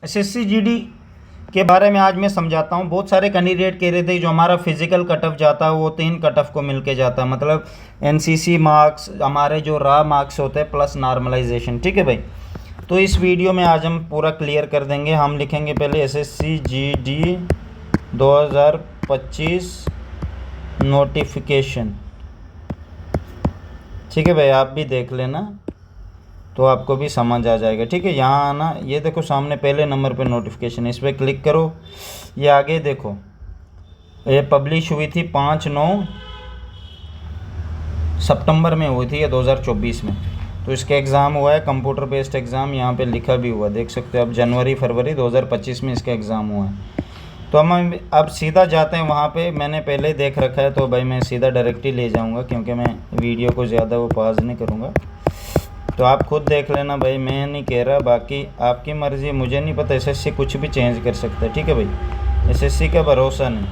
SSC GD के बारे में आज मैं समझाता हूँ। बहुत सारे कैंडिडेट कह रहे थे जो हमारा फिजिकल कट ऑफ जाता है वो 3 कट ऑफ को मिलके जाता है, मतलब एनसीसी मार्क्स, हमारे जो रॉ मार्क्स होते हैं प्लस नॉर्मलाइजेशन। ठीक है भाई, तो इस वीडियो में आज हम पूरा क्लियर कर देंगे। हम लिखेंगे पहले एसएससी जीडी 2025 नोटिफिकेशन। ठीक है भाई, आप भी देख लेना तो आपको भी समझ आ जाएगा। ठीक है, यहाँ आना, ये देखो सामने पहले नंबर पे नोटिफिकेशन, इस पर क्लिक करो। ये आगे देखो, ये पब्लिश हुई थी 5-9 सितंबर में हुई थी, ये 2024 में। तो इसका एग्ज़ाम हुआ है कंप्यूटर बेस्ड एग्ज़ाम, यहाँ पे लिखा भी हुआ देख सकते हो। अब जनवरी फरवरी 2025 में इसका एग्ज़ाम हुआ है। तो हम अब सीधा जाते हैं वहाँ पे, मैंने पहले देख रखा है तो भाई मैं सीधा डायरेक्ट ही ले जाऊँगा, क्योंकि मैं वीडियो को ज़्यादा वो पॉज नहीं करूँगा। तो आप खुद देख लेना भाई, मैं नहीं कह रहा, बाकी आपकी मर्ज़ी। मुझे नहीं पता, एसएससी कुछ भी चेंज कर सकता है। ठीक है भाई, एसएससी का भरोसा नहीं,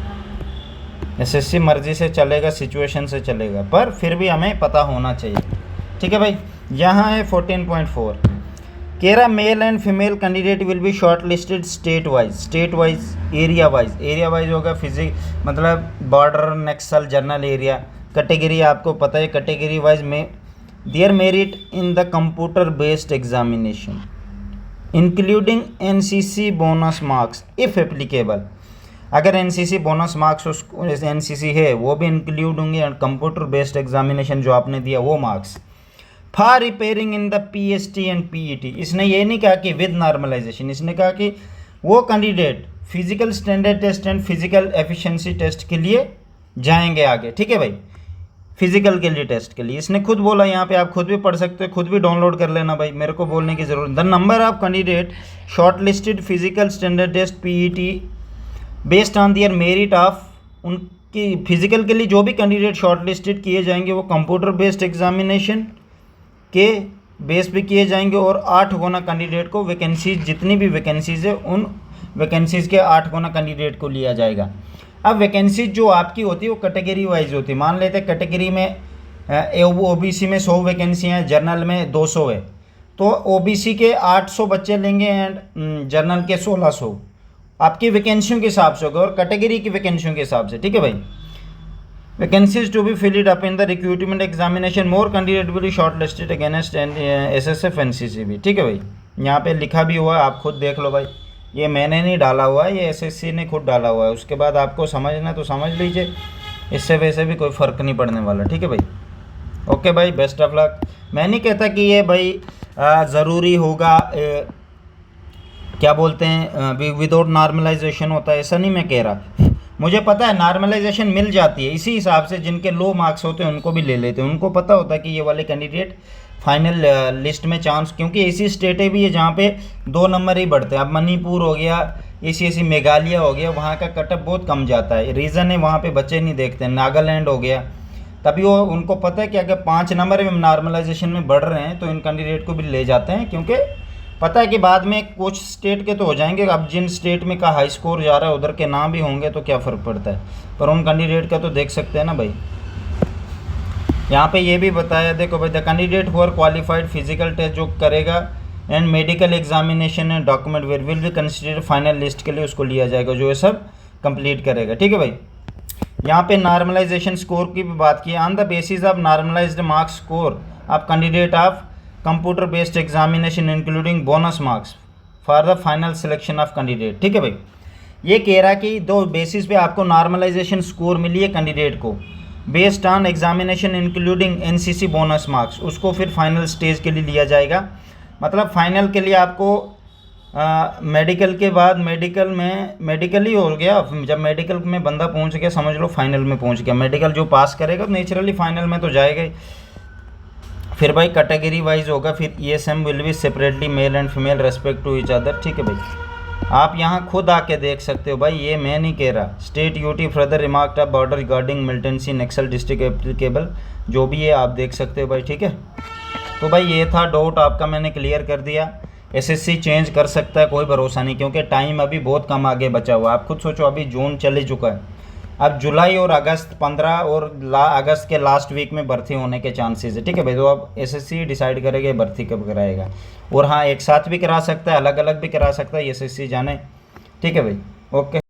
एसएससी मर्ज़ी से चलेगा, सिचुएशन से चलेगा, पर फिर भी हमें पता होना चाहिए। ठीक है भाई, यहाँ है 14.4 कह रहा mail and female candidate will be short listed state wise, area wise होगा। मतलब बॉर्डर, नक्सल, जनरल एरिया। कैटेगरी आपको पता है, कैटेगरी वाइज में their merit in the computer based examination including NCC bonus marks if applicable। अगर NCC bonus marks उसको NCC है वो भी इंक्लूड होंगे, और कंप्यूटर बेस्ड एग्जामिनेशन जो आपने दिया वो marks. For repairing in the PST and PET, इसने ये नहीं कहा कि विद नॉर्मलाइजेशन, इसने कहा कि वो candidate physical standard test and physical efficiency test के लिए जाएंगे आगे। ठीक है भाई, फिजिकल के लिए टेस्ट के लिए इसने खुद बोला, यहाँ पे आप खुद भी पढ़ सकते हो, खुद भी डाउनलोड कर लेना भाई, मेरे को बोलने की ज़रूरत। The number of candidate short listed physical standard test PET based on their merit of, उनकी फिजिकल के लिए जो भी कैंडिडेट शॉर्ट लिस्टेड किए जाएंगे वो कंप्यूटर बेस्ड एग्जामिनेशन के बेस पे किए जाएंगे, और 8 गुना कैंडिडेट को वैकेंसीज, जितनी भी वैकेंसीज है उन वैकेंसीज के 8 गुना कैंडिडेट को लिया जाएगा। अब वैकेंसी जो आपकी होती है वो कैटेगरी वाइज होती है। मान लेते हैं कैटेगरी में OBC में 100 वैकेंसी हैं, जर्नल में 200 है, तो OBC के 800 बच्चे लेंगे एंड जर्नल के 1600, आपकी वैकेंसियों के हिसाब से होगा और कैटेगरी की वैकेंसियों के हिसाब से। ठीक है भाई, vacancies to be filled up in the recruitment examination, more candidate will be short listed against SSF NCC भी। ठीक है भाई, यहाँ पे लिखा भी हुआ है, आप खुद देख लो भाई, ये मैंने नहीं डाला हुआ है, ये SSC ने खुद डाला हुआ है। उसके बाद आपको समझना है तो समझ लीजिए, इससे वैसे भी कोई फ़र्क नहीं पड़ने वाला। ठीक है भाई, ओके भाई, बेस्ट ऑफ लक। मैं नहीं कहता कि ये भाई ज़रूरी होगा, क्या बोलते हैं, विदाउट नॉर्मलाइजेशन होता है, ऐसा नहीं मैं कह रहा। मुझे पता है नॉर्मलाइजेशन मिल जाती है, इसी हिसाब से जिनके लो मार्क्स होते हैं उनको भी ले लेते हैं। उनको पता होता है कि ये वाले कैंडिडेट फाइनल लिस्ट में चांस, क्योंकि ऐसी स्टेटें भी है जहाँ पे 2 नंबर ही बढ़ते हैं। अब मणिपुर हो गया, ऐसी मेघालय हो गया, वहाँ का कटअप बहुत कम जाता है। रीज़न है वहाँ पे बच्चे नहीं देखते। नागालैंड हो गया, तभी वो उनको पता है कि अगर 5 नंबर में नॉर्मलाइजेशन में बढ़ रहे हैं तो इन कैंडिडेट को भी ले जाते हैं, क्योंकि पता है कि बाद में कुछ स्टेट के तो हो जाएंगे। अब जिन स्टेट में का हाई स्कोर जा रहा है उधर के ना भी होंगे तो क्या फ़र्क पड़ता है, पर उन कैंडिडेट का तो देख सकते हैं ना भाई। यहाँ पे ये भी बताया, देखो भाई, the candidate for qualified physical test जो करेगा and medical examination and document where will be considered final list के लिए उसको लिया जाएगा, जो ये सब कंप्लीट करेगा। ठीक है भाई, यहाँ पे नॉर्मलाइजेशन स्कोर की भी बात की, on the basis of normalised marks score of candidate of computer based examination including bonus marks for the final selection of candidate. ठीक है भाई, ये कह रहा कि 2 बेसिस पे आपको नॉर्मलाइजेशन स्कोर मिली है कैंडिडेट को, based on examination including NCC bonus marks, उसको फिर फाइनल स्टेज के लिए लिया जाएगा। मतलब फाइनल के लिए आपको मेडिकल के बाद, मेडिकल ही हो गया, जब मेडिकल में बंदा पहुंच गया समझ लो फाइनल में पहुंच गया। मेडिकल जो पास करेगा तो नेचुरली फाइनल में तो जाएगा ही। फिर भाई कैटेगरी वाइज होगा, फिर ESM will be separately male and female respect to each other. ठीक है भाई, आप यहाँ खुद आके देख सकते हो भाई, ये मैं नहीं कह रहा। State UT further remarked up border regarding militancy Naxal district applicable, जो भी है आप देख सकते हो भाई। ठीक है, तो भाई ये था डाउट आपका, मैंने क्लियर कर दिया। SSC चेंज कर सकता है, कोई भरोसा नहीं, क्योंकि टाइम अभी बहुत कम आगे बचा हुआ है। आप खुद सोचो, अभी जून चले चुका है, अब जुलाई और अगस्त 15 और अगस्त के लास्ट वीक में भर्ती होने के चांसेस है, ठीक है भाई। तो अब एसएससी डिसाइड करेगा भर्ती कब कराएगा, और हाँ एक साथ भी करा सकता है, अलग अलग भी करा सकता है, एसएससी जाने, ठीक है भाई। ओके।